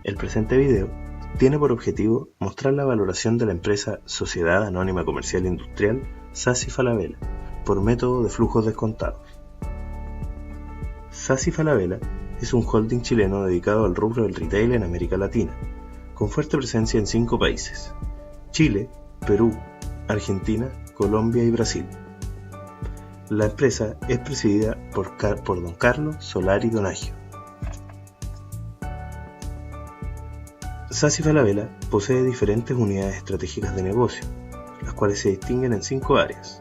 El presente video tiene por objetivo mostrar la valoración de la empresa Sociedad Anónima Comercial Industrial Sasi Falabella por método de flujos descontados. Sasi Falabella es un holding chileno dedicado al rubro del retail en América Latina, con fuerte presencia en 5 países: Chile, Perú, Argentina, Colombia y Brasil. La empresa es presidida por don Carlos Solari Donaggio. Sasi Falabella posee diferentes unidades estratégicas de negocio, las cuales se distinguen en 5 áreas: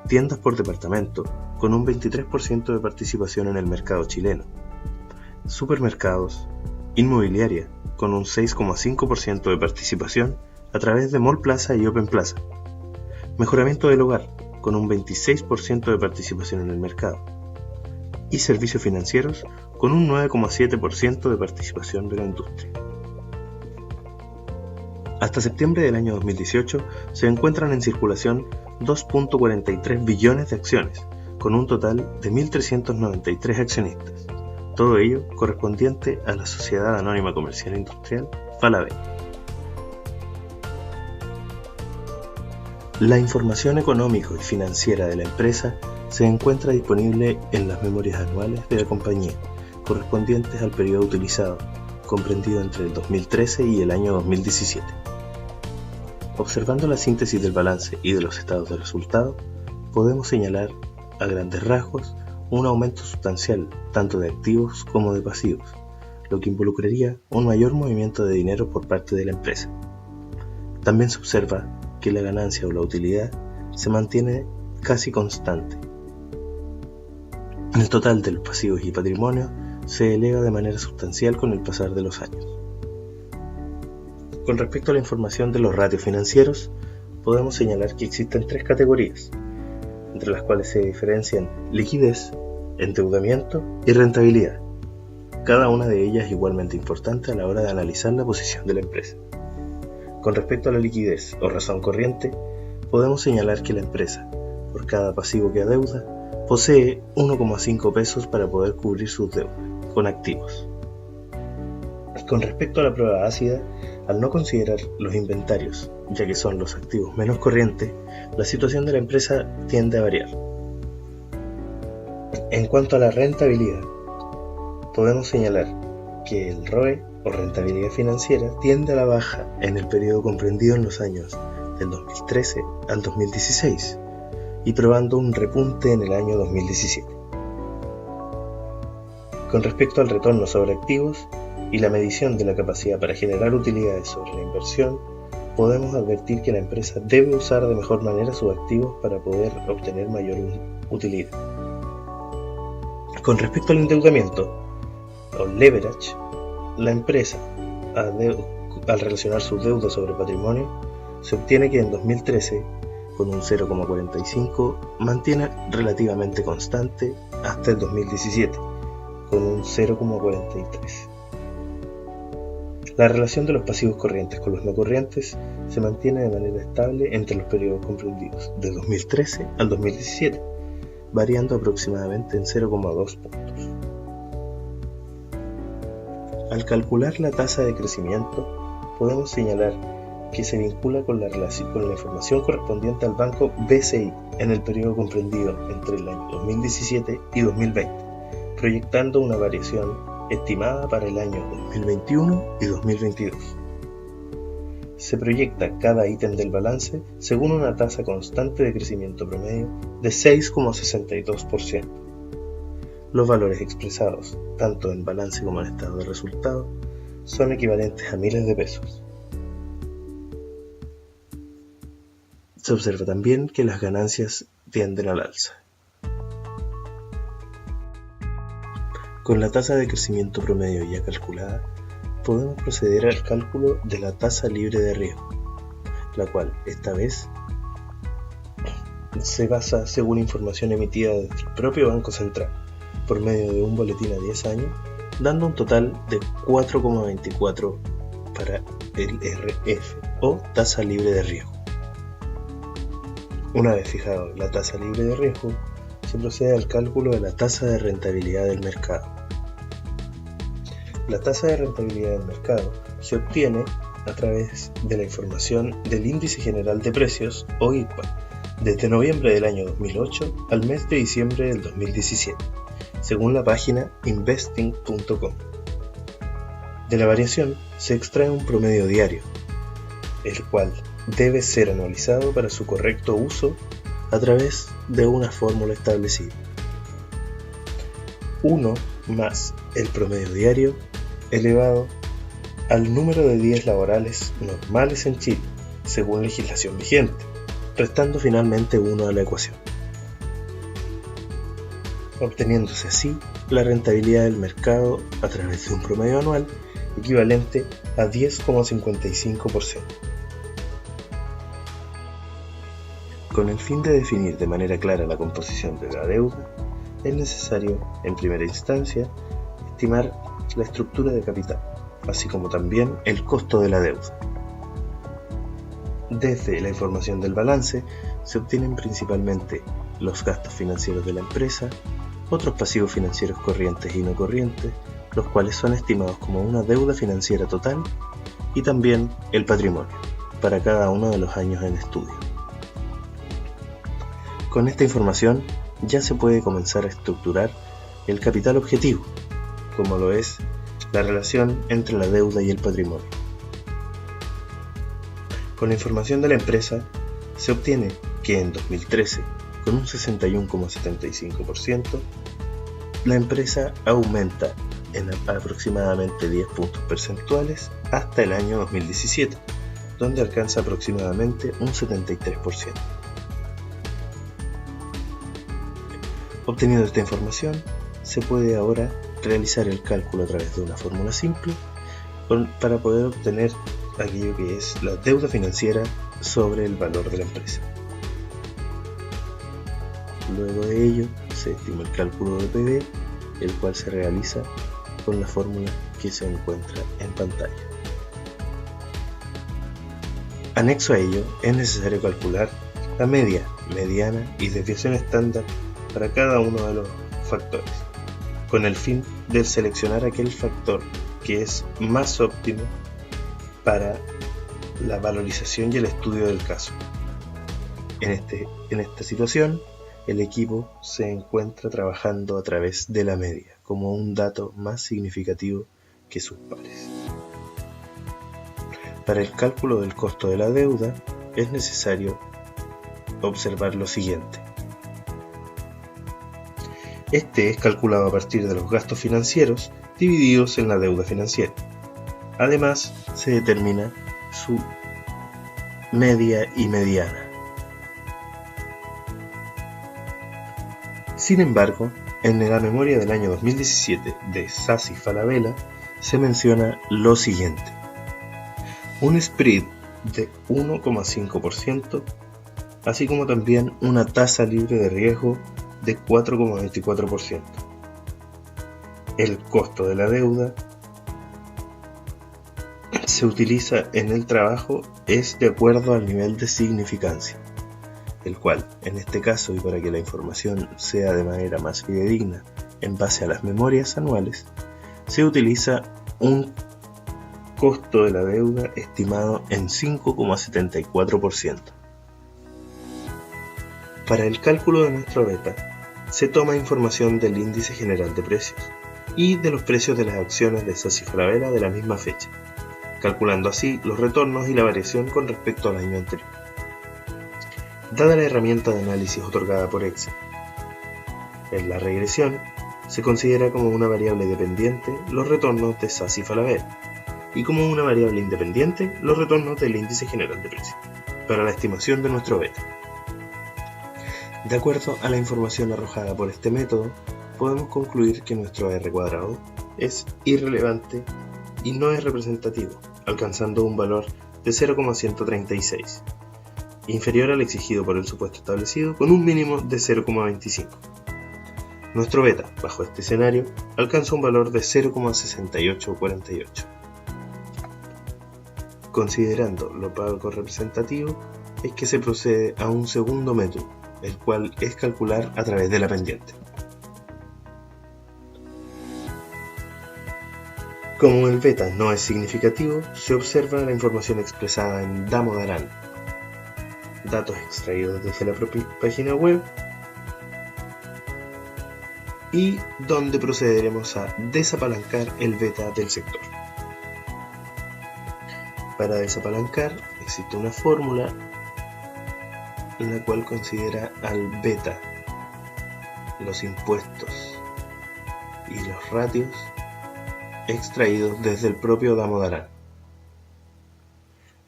tiendas por departamento, con un 23% de participación en el mercado chileno; supermercados; inmobiliaria, con un 6,5% de participación a través de Mall Plaza y Open Plaza; mejoramiento del hogar, con un 26% de participación en el mercado; y servicios financieros, con un 9,7% de participación de la industria. Hasta septiembre del año 2018 se encuentran en circulación 2.43 billones de acciones, con un total de 1.393 accionistas, todo ello correspondiente a la Sociedad Anónima Comercial Industrial Falabella. La información económico y financiera de la empresa se encuentra disponible en las memorias anuales de la compañía, correspondientes al periodo utilizado, comprendido entre el 2013 y el año 2017. Observando la síntesis del balance y de los estados de resultado, podemos señalar, a grandes rasgos, un aumento sustancial tanto de activos como de pasivos, lo que involucraría un mayor movimiento de dinero por parte de la empresa. También se observa que la ganancia o la utilidad se mantiene casi constante. El total de los pasivos y patrimonio se eleva de manera sustancial con el pasar de los años. Con respecto a la información de los ratios financieros, podemos señalar que existen 3 categorías, entre las cuales se diferencian liquidez, endeudamiento y rentabilidad. Cada una de ellas es igualmente importante a la hora de analizar la posición de la empresa. Con respecto a la liquidez o razón corriente, podemos señalar que la empresa, por cada pasivo que adeuda, posee 1,5 pesos para poder cubrir sus deudas con activos. Con respecto a la prueba ácida, al no considerar los inventarios, ya que son los activos menos corrientes, la situación de la empresa tiende a variar. En cuanto a la rentabilidad, podemos señalar que el ROE o rentabilidad financiera tiende a la baja en el periodo comprendido en los años del 2013 al 2016 y probando un repunte en el año 2017. Con respecto al retorno sobre activos y la medición de la capacidad para generar utilidades sobre la inversión, podemos advertir que la empresa debe usar de mejor manera sus activos para poder obtener mayor utilidad. Con respecto al endeudamiento o leverage, la empresa, al relacionar sus deudas sobre patrimonio, se obtiene que en 2013, con un 0,45, mantiene relativamente constante hasta el 2017, con un 0,43. La relación de los pasivos corrientes con los no corrientes se mantiene de manera estable entre los periodos comprendidos de 2013 al 2017, variando aproximadamente en 0,2 puntos. Al calcular la tasa de crecimiento, podemos señalar que se vincula con la información correspondiente al banco BCI en el periodo comprendido entre el año 2017 y 2020, proyectando una variación estimada para el año 2021 y 2022. Se proyecta cada ítem del balance según una tasa constante de crecimiento promedio de 6,62%. Los valores expresados, tanto en balance como en estado de resultado, son equivalentes a miles de pesos. Se observa también que las ganancias tienden al alza. Con la tasa de crecimiento promedio ya calculada, podemos proceder al cálculo de la tasa libre de riesgo, la cual, esta vez, se basa según información emitida desde el propio Banco Central, por medio de un boletín a 10 años, dando un total de 4,24 para el RF o tasa libre de riesgo. Una vez fijado la tasa libre de riesgo, se procede al cálculo de la tasa de rentabilidad del mercado. La tasa de rentabilidad del mercado se obtiene a través de la información del Índice General de Precios, o IPPA, desde noviembre del año 2008 al mes de diciembre del 2017, según la página investing.com. De la variación se extrae un promedio diario, el cual debe ser analizado para su correcto uso a través de una fórmula establecida. 1 más el promedio diario elevado al número de días laborales normales en Chile, según legislación vigente, restando finalmente 1 a la ecuación, obteniéndose así la rentabilidad del mercado a través de un promedio anual equivalente a 10,55%. Con el fin de definir de manera clara la composición de la deuda, es necesario, en primera instancia, estimar la estructura de capital, así como también el costo de la deuda. Desde la información del balance se obtienen principalmente los gastos financieros de la empresa, otros pasivos financieros corrientes y no corrientes, los cuales son estimados como una deuda financiera total, y también el patrimonio, para cada uno de los años en estudio. Con esta información ya se puede comenzar a estructurar el capital objetivo, como lo es la relación entre la deuda y el patrimonio. Con la información de la empresa se obtiene que en 2013, con un 61,75%, la empresa aumenta en aproximadamente 10 puntos percentuales hasta el año 2017, donde alcanza aproximadamente un 73%. Obteniendo esta información, se puede ahora realizar el cálculo a través de una fórmula simple para poder obtener aquello que es la deuda financiera sobre el valor de la empresa. Luego de ello, se estima el cálculo de PV, el cual se realiza con la fórmula que se encuentra en pantalla. Anexo a ello, es necesario calcular la media, mediana y desviación estándar para cada uno de los factores, con el fin de seleccionar aquel factor que es más óptimo para la valorización y el estudio del caso. En esta situación, el equipo se encuentra trabajando a través de la media como un dato más significativo que sus pares. Para el cálculo del costo de la deuda es necesario observar lo siguiente. Este es calculado a partir de los gastos financieros divididos en la deuda financiera. Además, se determina su media y mediana. Sin embargo, en la memoria del año 2017 de Sassi Falabella se menciona lo siguiente: un spread de 1,5%, así como también una tasa libre de riesgo de 4,24%. El costo de la deuda se utiliza en el trabajo es de acuerdo al nivel de significancia, el cual, en este caso y para que la información sea de manera más fidedigna en base a las memorias anuales, se utiliza un costo de la deuda estimado en 5,74%. Para el cálculo de nuestro beta, se toma información del Índice General de Precios y de los precios de las acciones de Sassi Falabella de la misma fecha, calculando así los retornos y la variación con respecto al año anterior. Dada la herramienta de análisis otorgada por Excel, en la regresión se considera como una variable dependiente los retornos de Sassi Falabella y como una variable independiente los retornos del Índice General de Precios para la estimación de nuestro beta. De acuerdo a la información arrojada por este método, podemos concluir que nuestro R cuadrado es irrelevante y no es representativo, alcanzando un valor de 0,136, inferior al exigido por el supuesto establecido con un mínimo de 0,25. Nuestro beta, bajo este escenario, alcanza un valor de 0,6848. Considerando lo poco representativo, es que se procede a un segundo método, el cual es calcular a través de la pendiente. Como el beta no es significativo, se observa la información expresada en Damodaran, datos extraídos desde la propia página web, y donde procederemos a desapalancar el beta del sector. Para desapalancar existe una fórmula en la cual considera al beta, los impuestos y los ratios extraídos desde el propio Damodaran,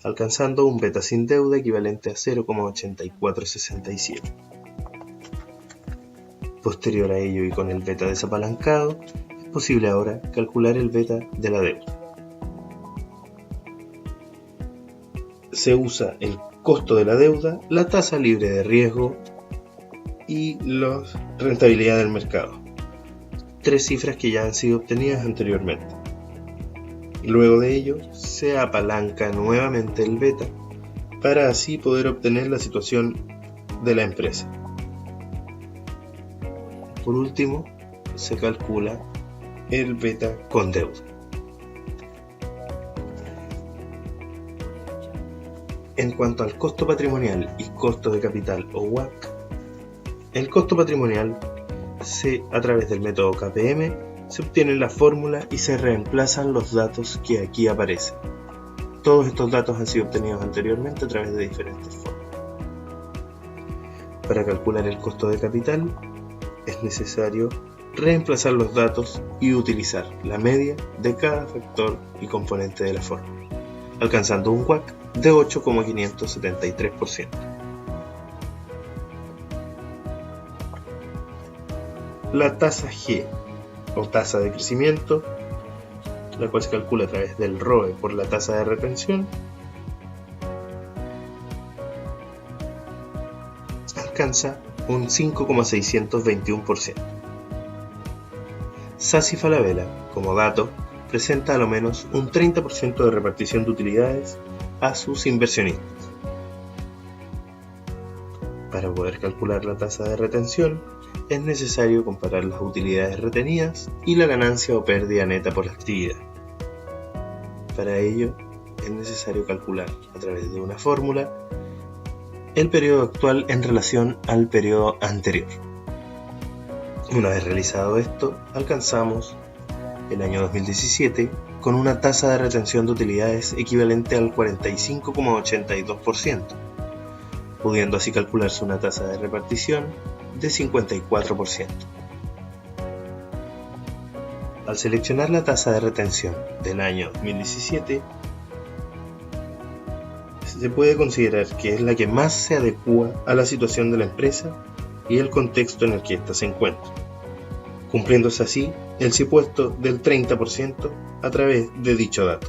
alcanzando un beta sin deuda equivalente a 0,8467. Posterior a ello y con el beta desapalancado, es posible ahora calcular el beta de la deuda. Se usa el costo de la deuda, la tasa libre de riesgo y la rentabilidad del mercado. 3 cifras que ya han sido obtenidas anteriormente. Luego de ello, se apalanca nuevamente el beta para así poder obtener la situación de la empresa. Por último, se calcula el beta con deuda. En cuanto al costo patrimonial y costo de capital o WACC, el costo patrimonial a través del método KPM se obtiene la fórmula y se reemplazan los datos que aquí aparecen. Todos estos datos han sido obtenidos anteriormente a través de diferentes formas. Para calcular el costo de capital es necesario reemplazar los datos y utilizar la media de cada factor y componente de la fórmula, alcanzando un WACC de 8,573%. La tasa G, o tasa de crecimiento, la cual se calcula a través del ROE por la tasa de retención, alcanza un 5,621%. Sassi Falabella, como dato, presenta a lo menos un 30% de repartición de utilidades a sus inversionistas. Para poder calcular la tasa de retención, es necesario comparar las utilidades retenidas y la ganancia o pérdida neta por la actividad. Para ello, es necesario calcular a través de una fórmula el periodo actual en relación al periodo anterior. Una vez realizado esto, alcanzamos el año 2017 con una tasa de retención de utilidades equivalente al 45,82%, pudiendo así calcularse una tasa de repartición de 54%. Al seleccionar la tasa de retención del año 2017, se puede considerar que es la que más se adecua a la situación de la empresa y el contexto en el que ésta se encuentra, cumpliéndose así el supuesto del 30% a través de dicho dato.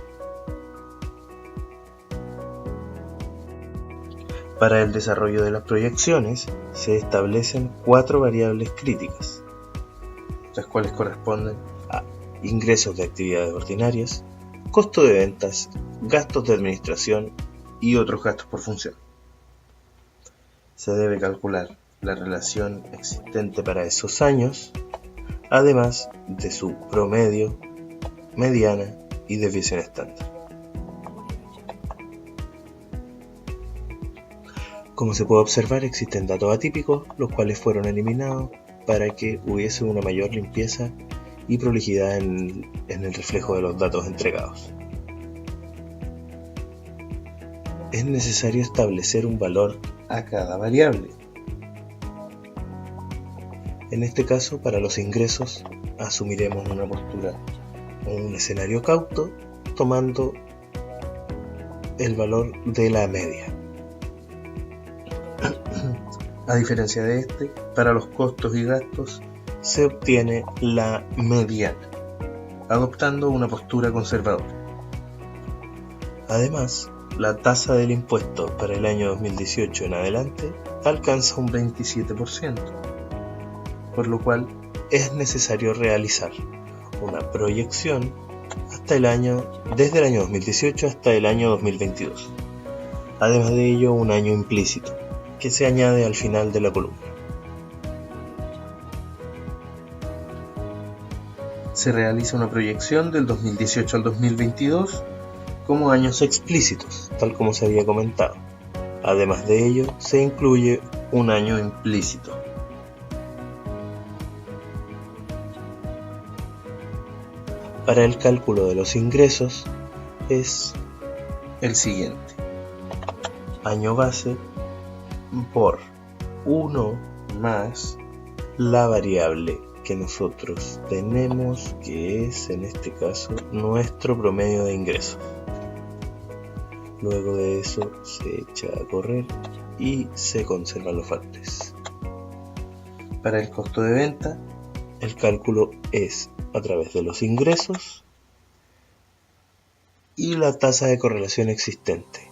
Para el desarrollo de las proyecciones se establecen 4 variables críticas, las cuales corresponden a ingresos de actividades ordinarias, costo de ventas, gastos de administración y otros gastos por función. Se debe calcular la relación existente para esos años, además de su promedio, mediana y desviación estándar. Como se puede observar, existen datos atípicos, los cuales fueron eliminados para que hubiese una mayor limpieza y prolijidad en el reflejo de los datos entregados. Es necesario establecer un valor a cada variable. En este caso, para los ingresos, asumiremos una postura o un escenario cauto, tomando el valor de la media. A diferencia de este, para los costos y gastos se obtiene la mediana, adoptando una postura conservadora. Además, la tasa del impuesto para el año 2018 en adelante alcanza un 27%, por lo cual es necesario realizar una proyección desde el año 2018 hasta el año 2022. Además de ello, un año implícito, que se añade al final de la columna. se realiza una proyección del 2018 al 2022 como años explícitos, tal como se había comentado. Además de ello, se incluye un año implícito. Para el cálculo de los ingresos es el siguiente: año base por 1 más la variable que nosotros tenemos, que es en este caso nuestro promedio de ingresos. Luego de eso se echa a correr y se conservan los valores. Para el costo de venta, el cálculo es a través de los ingresos y la tasa de correlación existente.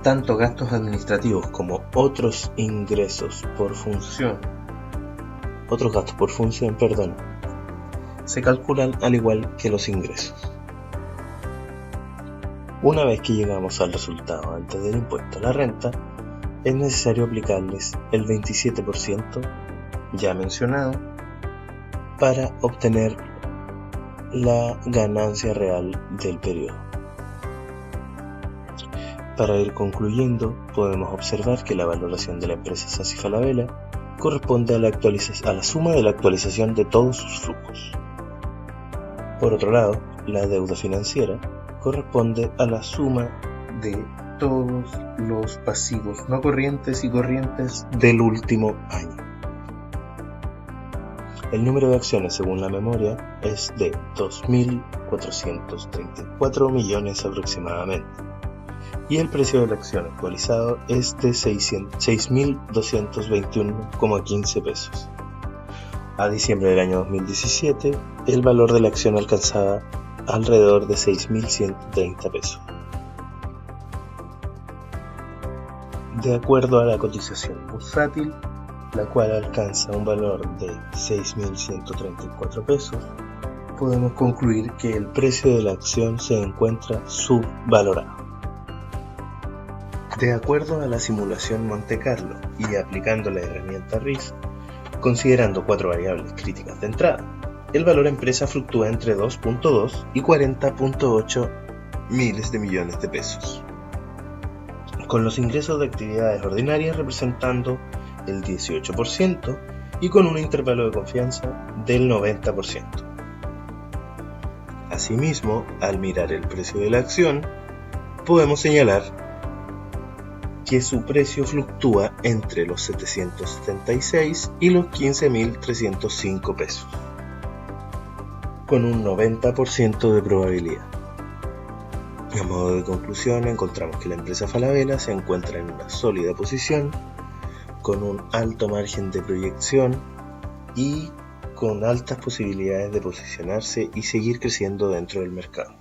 Tanto gastos administrativos como otros gastos por función, se calculan al igual que los ingresos. Una vez que llegamos al resultado antes del impuesto a la renta, es necesario aplicarles el 27% ya mencionado para obtener la ganancia real del periodo. Para ir concluyendo, podemos observar que la valoración de la empresa Sassi Falabella corresponde a la suma de la actualización de todos sus flujos. Por otro lado, la deuda financiera corresponde a la suma de todos los pasivos no corrientes y corrientes del último año. El número de acciones, según la memoria, es de 2.434 millones aproximadamente, y el precio de la acción actualizado es de 6.221,15 pesos. A diciembre del año 2017, el valor de la acción alcanzaba alrededor de 6.130 pesos. De acuerdo a la cotización bursátil, la cual alcanza un valor de 6.134 pesos, podemos concluir que el precio de la acción se encuentra subvalorado. De acuerdo a la simulación Monte Carlo y aplicando la herramienta RISC, considerando 4 variables críticas de entrada, el valor empresa fluctúa entre 2.2 y 40.8 miles de millones de pesos, con los ingresos de actividades ordinarias representando el 18% y con un intervalo de confianza del 90%. Asimismo, al mirar el precio de la acción, podemos señalar que su precio fluctúa entre los 776 y los 15.305 pesos, con un 90% de probabilidad. A modo de conclusión, encontramos que la empresa Falabella se encuentra en una sólida posición, con un alto margen de proyección y con altas posibilidades de posicionarse y seguir creciendo dentro del mercado.